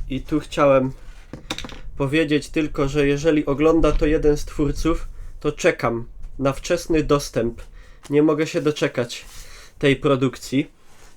I tu chciałem powiedzieć tylko, że jeżeli ogląda to jeden z twórców, to czekam na wczesny dostęp. Nie mogę się doczekać tej produkcji.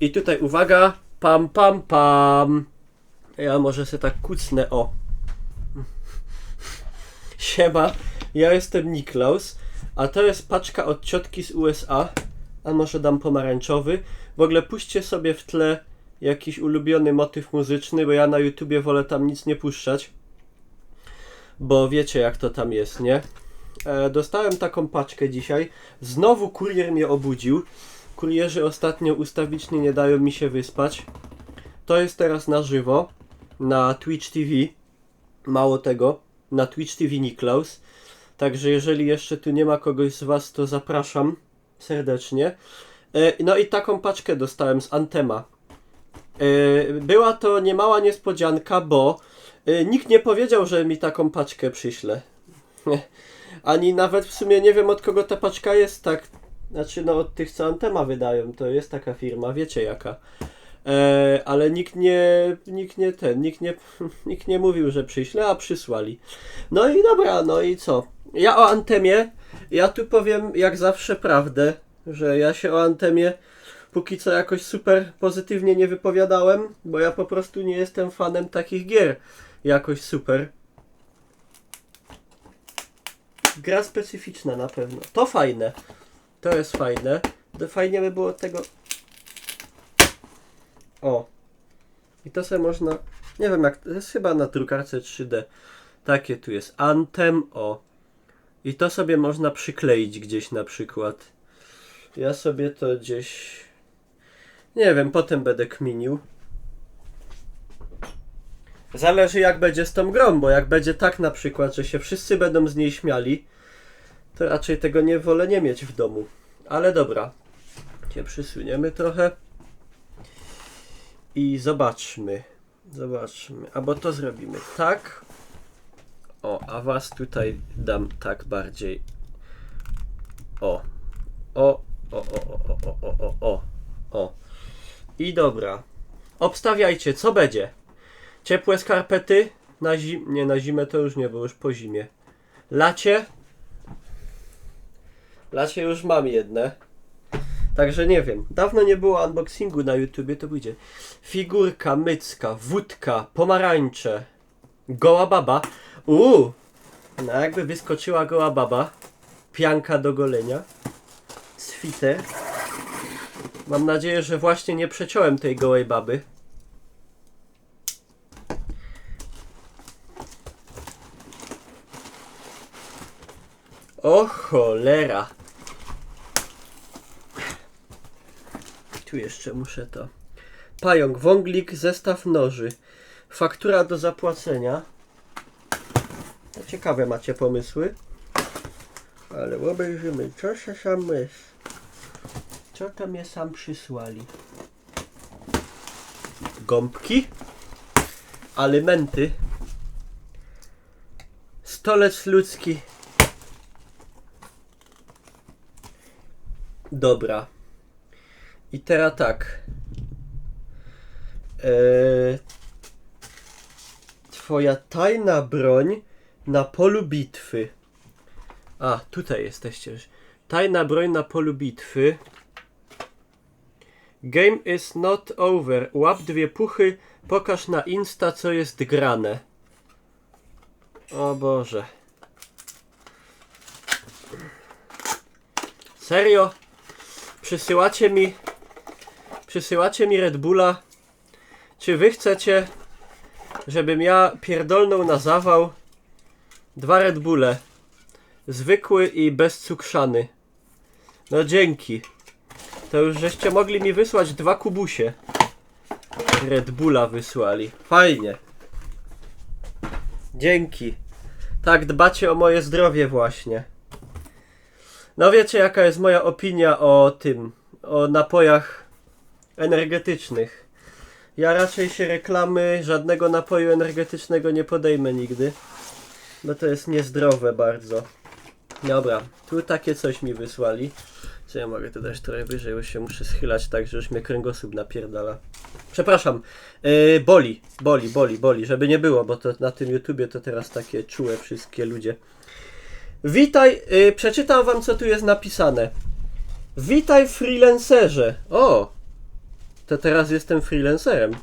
I tutaj uwaga, pam pam pam. Ja może sobie tak kucnę, o. Siema, ja jestem Niklaus, a to jest paczka od ciotki z USA. A może dam pomarańczowy. W ogóle puśćcie sobie w tle jakiś ulubiony motyw muzyczny, bo ja na YouTubie wolę tam nic nie puszczać. Bo wiecie jak to tam jest, nie? Dostałem taką paczkę dzisiaj. Znowu kurier mnie obudził. Kurierzy ostatnio ustawicznie nie dają mi się wyspać. To jest teraz na żywo. Na Twitch TV. Mało tego. Na Twitch TV Niklaus. Także jeżeli jeszcze tu nie ma kogoś z was, to zapraszam serdecznie. No i taką paczkę dostałem z Anthema. Była to niemała niespodzianka, bo nikt nie powiedział, że mi taką paczkę przyśle. Ani nawet w sumie nie wiem od kogo ta paczka jest, tak. Znaczy no od tych co Anthema wydają, to jest taka firma, wiecie jaka. Ale nikt nie mówił, że przyśle, a przysłali. No i dobra, no i co? Ja o Anthemie, ja tu powiem jak zawsze prawdę, że ja się o Anthemie póki co jakoś super pozytywnie nie wypowiadałem, bo ja po prostu nie jestem fanem takich gier jakoś super. Gra specyficzna na pewno. To fajne. To jest fajne. To fajnie by było tego... O. I to sobie można... Nie wiem jak... To jest chyba na drukarce 3D. Takie tu jest. Anthem. O. I to sobie można przykleić gdzieś na przykład. Ja sobie to gdzieś... Nie wiem, potem będę kminił. Zależy jak będzie z tą grą, bo jak będzie tak na przykład, że się wszyscy będą z niej śmiali, to raczej tego nie wolę nie mieć w domu. Ale dobra. Cię przysuniemy trochę. I zobaczmy. Zobaczmy. Albo to zrobimy tak. O, a was tutaj dam tak bardziej. O. O. O, o, o, o, o, o, o, o. I dobra. Obstawiajcie, co będzie? Ciepłe skarpety? Nie, na zimę to już nie, bo już po zimie. Lacie? Lacie już mam jedne. Także nie wiem. Dawno nie było unboxingu na YouTubie, to będzie figurka, mycka, wódka, pomarańcze, goła baba. No jakby wyskoczyła goła baba. Pianka do golenia. Switer. Mam nadzieję, że właśnie nie przeciąłem tej gołej baby. O cholera. Tu jeszcze muszę to. Pająk, wąglik, zestaw noży. Faktura do zapłacenia. No, ciekawe macie pomysły. Ale obejrzymy, co się sam jest. Co to mnie sam przysłali? Gąbki. Alimenty. Stolec ludzki. Dobra. I teraz tak. Twoja tajna broń na polu bitwy. A, tutaj jesteście już. Tajna broń na polu bitwy. Game is not over. Łap dwie puchy. Pokaż na Insta, co jest grane. O Boże. Serio? Przysyłacie mi Red Bulla? Czy wy chcecie, żebym ja pierdolnął na zawał 2 Red Bulle? Zwykły i bezcukrzany. No dzięki. To już żeście mogli mi wysłać 2 kubusie. Red Bulla wysłali. Fajnie. Dzięki. Tak dbacie o moje zdrowie właśnie. No wiecie jaka jest moja opinia o tym, o napojach energetycznych. Ja raczej się reklamy żadnego napoju energetycznego nie podejmę nigdy. Bo to jest niezdrowe bardzo. Dobra, tu takie coś mi wysłali. Co ja mogę tu dać trochę wyżej, bo się muszę schylać tak, że już mnie kręgosłup napierdala. Przepraszam, boli, żeby nie było, bo to na tym YouTubie to teraz takie czułe wszystkie ludzie. Witaj, przeczytam wam co tu jest napisane. Witaj freelancerze. O, to teraz jestem freelancerem.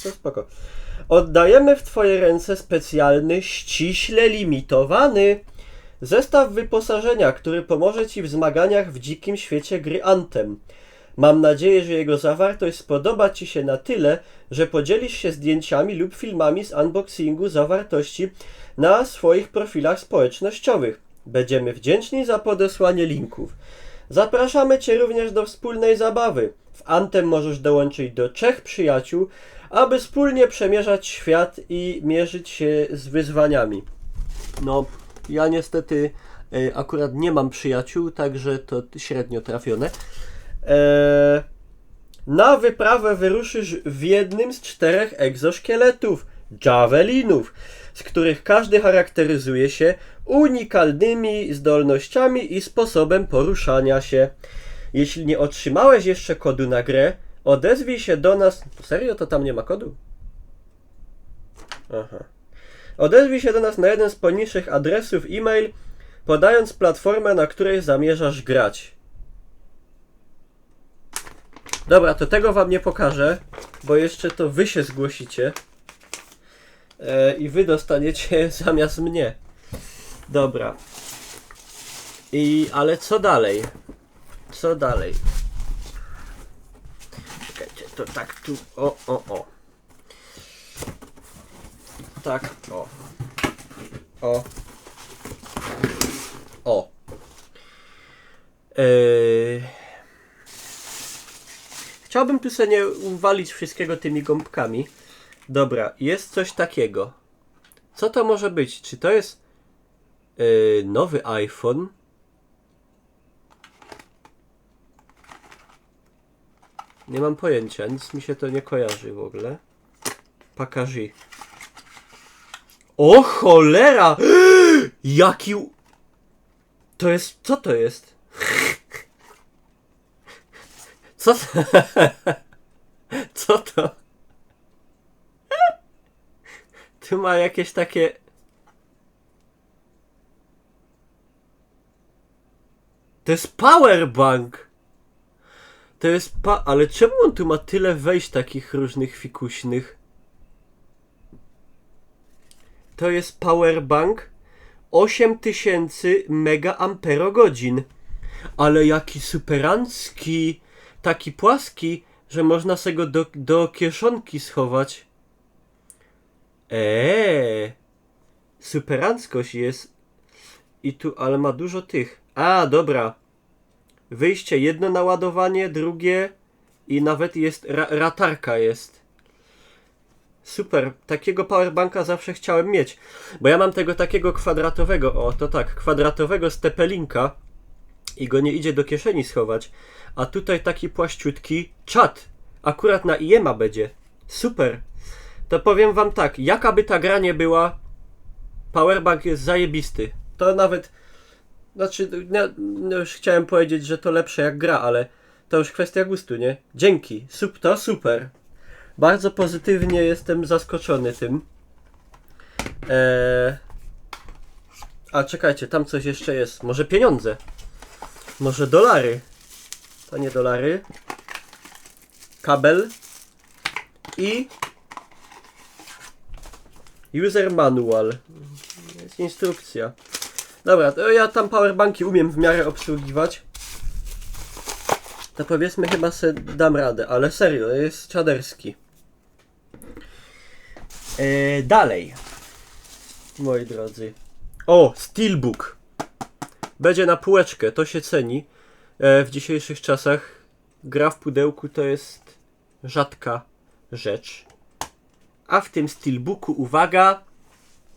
To spoko. Oddajemy w twoje ręce specjalny, ściśle limitowany zestaw wyposażenia, który pomoże ci w zmaganiach w dzikim świecie gry Anthem. Mam nadzieję, że jego zawartość spodoba ci się na tyle, że podzielisz się zdjęciami lub filmami z unboxingu zawartości na swoich profilach społecznościowych. Będziemy wdzięczni za podesłanie linków. Zapraszamy cię również do wspólnej zabawy. W Anthem możesz dołączyć do 3 przyjaciół, aby wspólnie przemierzać świat i mierzyć się z wyzwaniami. No, ja niestety akurat nie mam przyjaciół, także to średnio trafione. Na wyprawę wyruszysz w jednym z 4 egzoszkieletów, javelinów, z których każdy charakteryzuje się unikalnymi zdolnościami i sposobem poruszania się. Jeśli nie otrzymałeś jeszcze kodu na grę, odezwij się do nas... Serio? To tam nie ma kodu? Aha. Odezwij się do nas na jeden z poniższych adresów e-mail, podając platformę, na której zamierzasz grać. Dobra, to tego wam nie pokażę, bo jeszcze to wy się zgłosicie i wy dostaniecie zamiast mnie. Dobra. Ale co dalej? Co dalej? Czekajcie, to tak tu... O. Tak, o. Chciałbym tu sobie nie uwalić wszystkiego tymi gąbkami. Dobra, jest coś takiego. Co to może być? Czy to jest nowy iPhone? Nie mam pojęcia, nic mi się to nie kojarzy w ogóle. Pakaży. O cholera! Jaki... To jest... Co to jest? Co to? Co to? Tu ma jakieś takie... To jest powerbank! To jest Ale czemu on tu ma tyle wejść takich różnych fikuśnych? To jest powerbank 8000 mAh. Ale jaki superancki, taki płaski, że można sobie go do kieszonki schować. Superanckość jest. I tu, ale ma dużo tych. A, dobra. Wyjście jedno naładowanie, drugie i nawet jest ratarka jest. Super, takiego powerbanka zawsze chciałem mieć, bo ja mam tego takiego kwadratowego, o to tak, kwadratowego stepelinka i go nie idzie do kieszeni schować, a tutaj taki płaściutki czat, akurat na IEMA będzie, super. To powiem wam tak, jaka by ta gra nie była, powerbank jest zajebisty, to nawet, znaczy, no już chciałem powiedzieć, że to lepsze jak gra, ale to już kwestia gustu, nie? Dzięki, to super. Bardzo pozytywnie jestem zaskoczony tym. A czekajcie, tam coś jeszcze jest. Może pieniądze? Może dolary? To nie dolary. Kabel. I user manual. Jest instrukcja. Dobra, to ja tam powerbanki umiem w miarę obsługiwać. To powiedzmy chyba se dam radę, ale serio, jest czaderski. Dalej, moi drodzy. O, Steelbook. Będzie na półeczkę, to się ceni. W dzisiejszych czasach gra w pudełku to jest rzadka rzecz. A w tym Steelbooku, uwaga,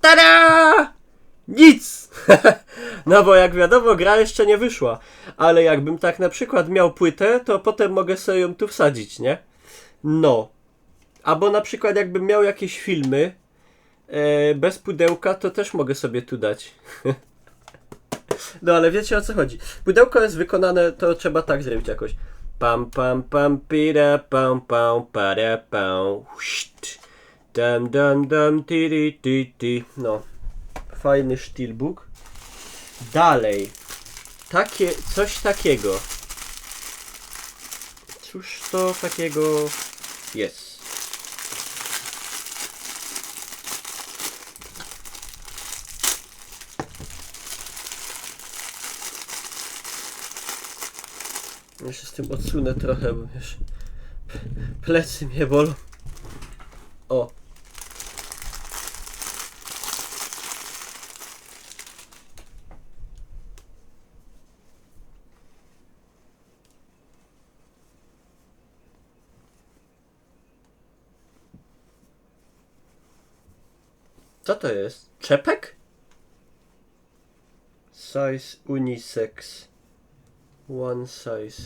tada! Nic! No bo jak wiadomo, gra jeszcze nie wyszła. Ale jakbym tak na przykład miał płytę, to potem mogę sobie ją tu wsadzić, nie? No. Albo na przykład jakbym miał jakieś filmy bez pudełka, to też mogę sobie tu dać. No ale wiecie o co chodzi. Pudełko jest wykonane, to trzeba tak zrobić jakoś. Pam pam pam pira pam pam para pam. Huszt. Dam dam dam tiri ti ti. No. Fajny steelbook. Dalej. Coś takiego. Cóż to takiego jest? Ja się z tym odsunę trochę, bo wiesz, plecy mnie bolą. O. Co to jest? Czepek? Size unisex. One size.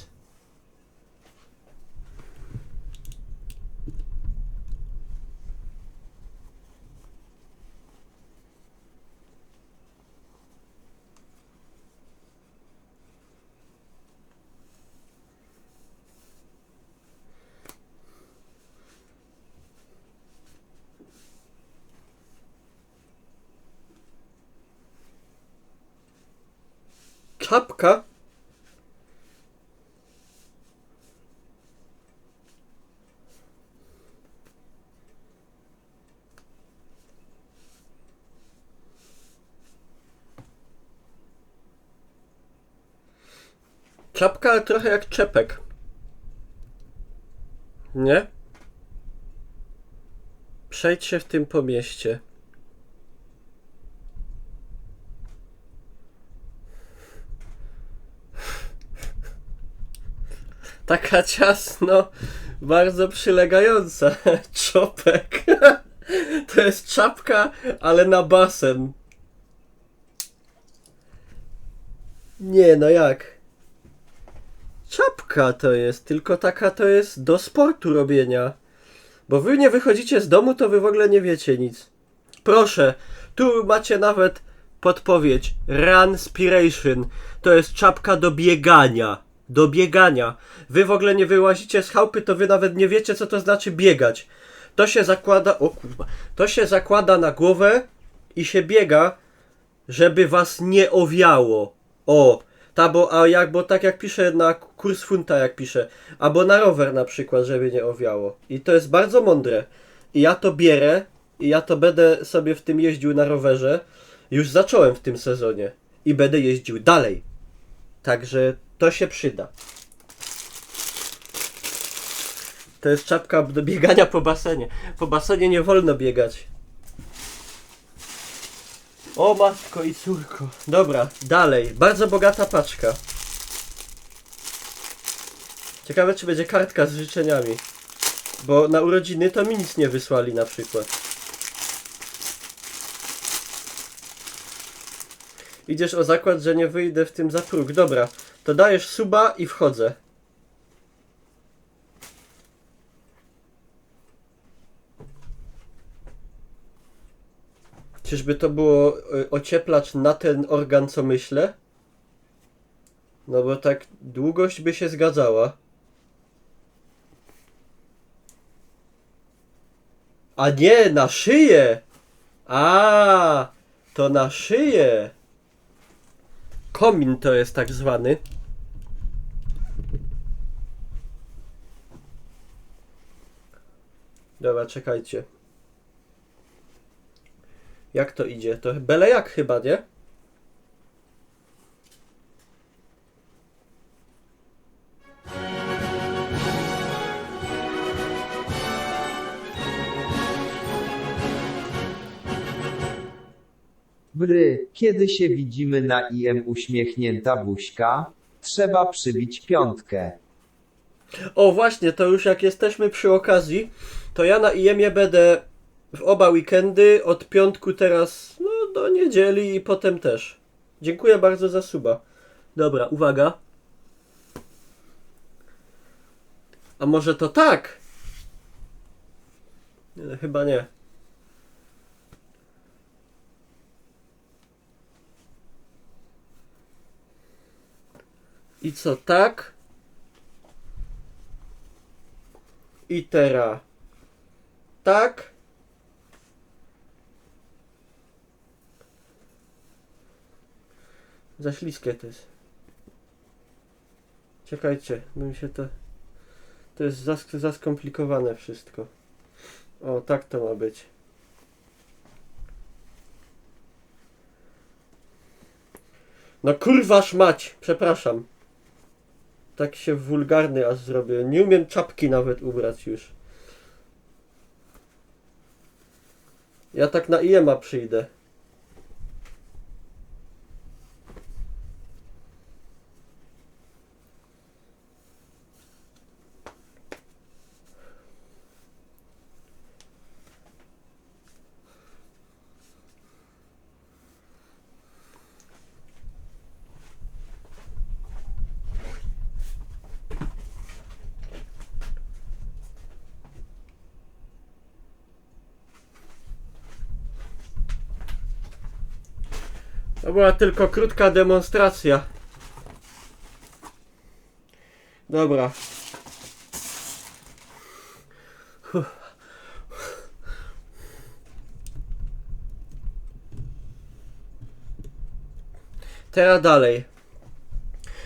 Czapka? Czapka, ale trochę jak czepek. Nie? Przejdź się w tym po mieście. Taka ciasno, bardzo przylegająca. Czopek. To jest czapka, ale na basen. Nie, no jak? Czapka to jest, tylko taka to jest do sportu robienia. Bo wy nie wychodzicie z domu, to wy w ogóle nie wiecie nic. Proszę, tu macie nawet podpowiedź. Runspiration. To jest czapka do biegania. Do biegania. Wy w ogóle nie wyłazicie z chałupy, to wy nawet nie wiecie, co to znaczy biegać. To się zakłada... O kurwa. To się zakłada na głowę i się biega, żeby was nie owiało. O, bo tak jak piszę na kurs funta, jak piszę, albo na rower na przykład, żeby nie owiało. I to jest bardzo mądre. I ja to bierę i ja to będę sobie w tym jeździł na rowerze. Już zacząłem w tym sezonie i będę jeździł dalej. Także to się przyda. To jest czapka do biegania po basenie. Po basenie nie wolno biegać. O matko i córko. Dobra, dalej. Bardzo bogata paczka. Ciekawe, czy będzie kartka z życzeniami. Bo na urodziny to mi nic nie wysłali na przykład. Idziesz o zakład, że nie wyjdę w tym za próg. Dobra, to dajesz suba i wchodzę. Czyżby to było ocieplacz na ten organ, co myślę? No bo tak długość by się zgadzała. A nie, na szyję! A, to na szyję! Komin to jest tak zwany. Dobra, czekajcie. Jak to idzie? To byle jak chyba, nie? Bry, kiedy się widzimy na IM uśmiechnięta buźka? Trzeba przybić piątkę. O właśnie, to już jak jesteśmy przy okazji, to ja na IEM-ie będę w oba weekendy, od piątku teraz, no do niedzieli i potem też. Dziękuję bardzo za suba. Dobra, uwaga. A może to tak? Nie, chyba nie. I co, tak? I teraz tak? Za śliskie to jest. Czekajcie, bym się to... To jest za skomplikowane wszystko. O, tak to ma być. No kurważ mać, przepraszam. Tak się wulgarny aż zrobię. Nie umiem czapki nawet ubrać już. Ja tak na IEMA przyjdę. To była tylko krótka demonstracja. Dobra. Teraz dalej.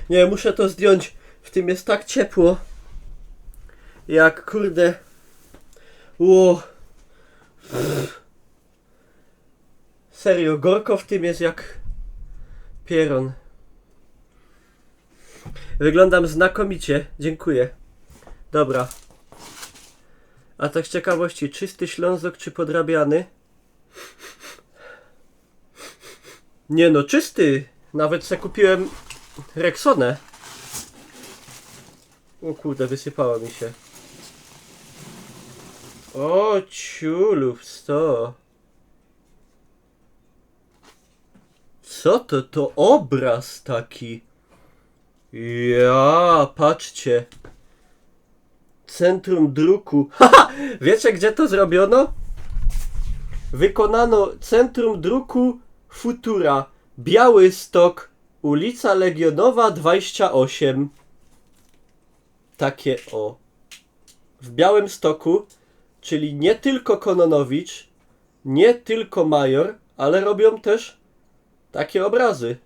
Nie, muszę to zdjąć. W tym jest tak ciepło. Jak kurde. Ło. Serio, gorko w tym jest jak pieron. Wyglądam znakomicie. Dziękuję. Dobra. A tak z ciekawości, czysty Ślązok czy podrabiany? Nie no, czysty. Nawet se kupiłem Rexonę. O kurde, wysypało mi się. O ciulów, sto. Co to? To obraz taki. Ja, patrzcie. Centrum druku. Haha! Wiecie gdzie to zrobiono? Wykonano Centrum Druku Futura. Białystok. Ulica Legionowa 28. Takie o. W Białymstoku, czyli nie tylko Kononowicz, nie tylko Major, ale robią też takie obrazy.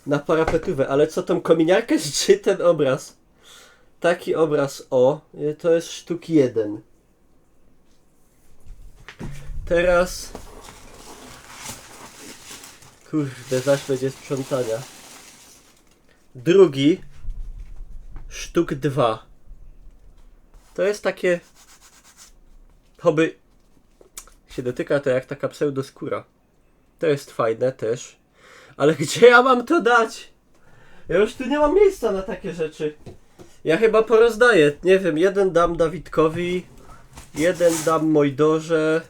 Na parapetówę, ale co tą kominiarkę czy ten obraz? Taki obraz o, to jest sztuk 1. Teraz... Kurde, zaś będzie sprzątania. Drugi, sztuk 2. To jest takie... Choby się dotyka to jak taka pseudoskóra. To jest fajne też. Ale gdzie ja mam to dać? Ja już tu nie mam miejsca na takie rzeczy. Ja chyba porozdaję. Nie wiem, jeden dam Dawidkowi, jeden dam Mojdorze.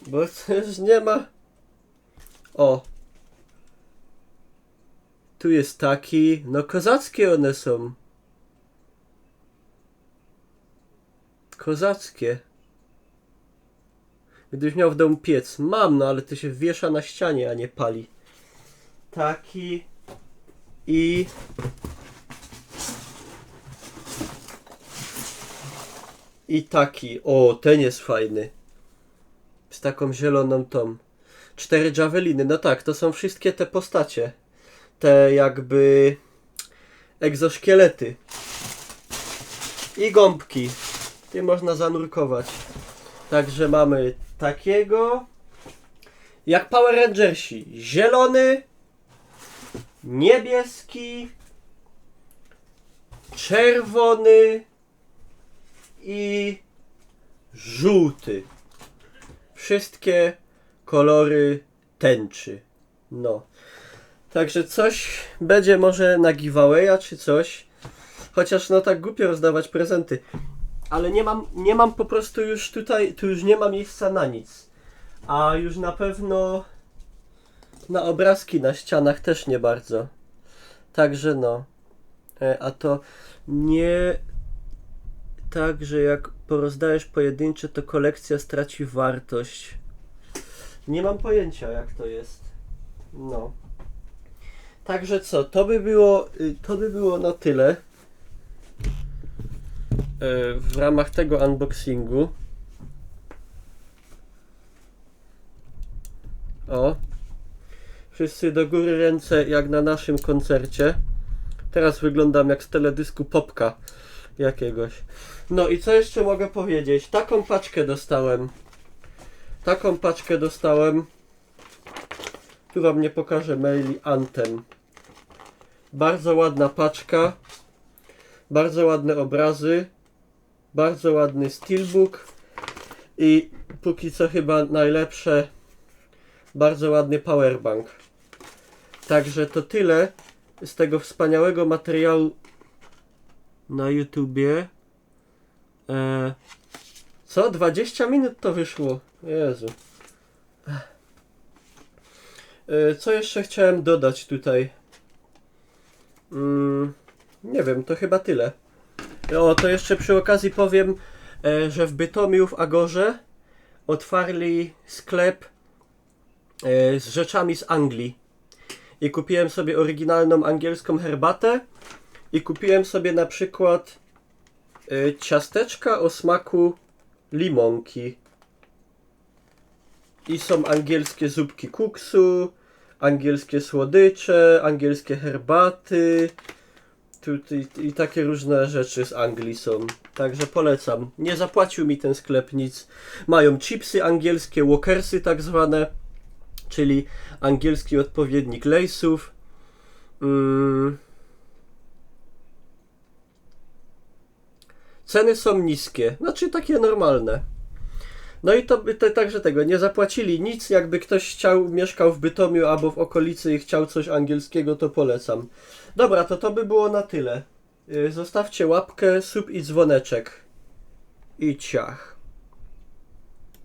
Bo już nie ma... O. Tu jest taki. No kozackie one są. Kozackie. Gdybyś miał w domu piec. Mam, no ale to się wiesza na ścianie, a nie pali. Taki. I... I taki. O, ten jest fajny. Z taką zieloną tą. 4 Javeliny. No tak, to są wszystkie te postacie. Te jakby... egzoszkielety. I gąbki. Tym można zanurkować. Także mamy takiego. Jak Power Rangersi. Zielony. Niebieski. Czerwony. I żółty. Wszystkie kolory tęczy. No. Także coś będzie może na giveawaya czy coś. Chociaż no tak głupio rozdawać prezenty. Ale nie mam po prostu już tutaj, tu już nie ma miejsca na nic. A już na pewno na obrazki na ścianach też nie bardzo. Także no. A to nie tak, że jak porozdajesz pojedyncze, to kolekcja straci wartość. Nie mam pojęcia jak to jest. No. Także co, to by było na tyle w ramach tego unboxingu. O. Wszyscy do góry ręce jak na naszym koncercie. Teraz wyglądam jak z teledysku Popka jakiegoś. No i co jeszcze mogę powiedzieć? Taką paczkę dostałem. Tu wam nie pokażę maili Anthem. Bardzo ładna paczka. Bardzo ładne obrazy. Bardzo ładny steelbook. I póki co chyba najlepsze, bardzo ładny powerbank. Także to tyle z tego wspaniałego materiału na YouTubie. Co? 20 minut to wyszło. Jezu. Co jeszcze chciałem dodać tutaj? Nie wiem, to chyba tyle. O, to jeszcze przy okazji powiem, że w Bytomiu w Agorze otwarli sklep z rzeczami z Anglii. I kupiłem sobie oryginalną angielską herbatę i kupiłem sobie na przykład ciasteczka o smaku limonki. I są angielskie zupki kuksu, angielskie słodycze, angielskie herbaty i takie różne rzeczy z Anglii są. Także polecam. Nie zapłacił mi ten sklep nic. Mają chipsy angielskie, Walkersy tak zwane, czyli angielski odpowiednik Lay'sów. Ceny są niskie, znaczy takie normalne. No i to także tego, nie zapłacili nic, jakby ktoś mieszkał w Bytomiu albo w okolicy i chciał coś angielskiego, to polecam. Dobra, to by było na tyle. Zostawcie łapkę, sub i dzwoneczek. I ciach.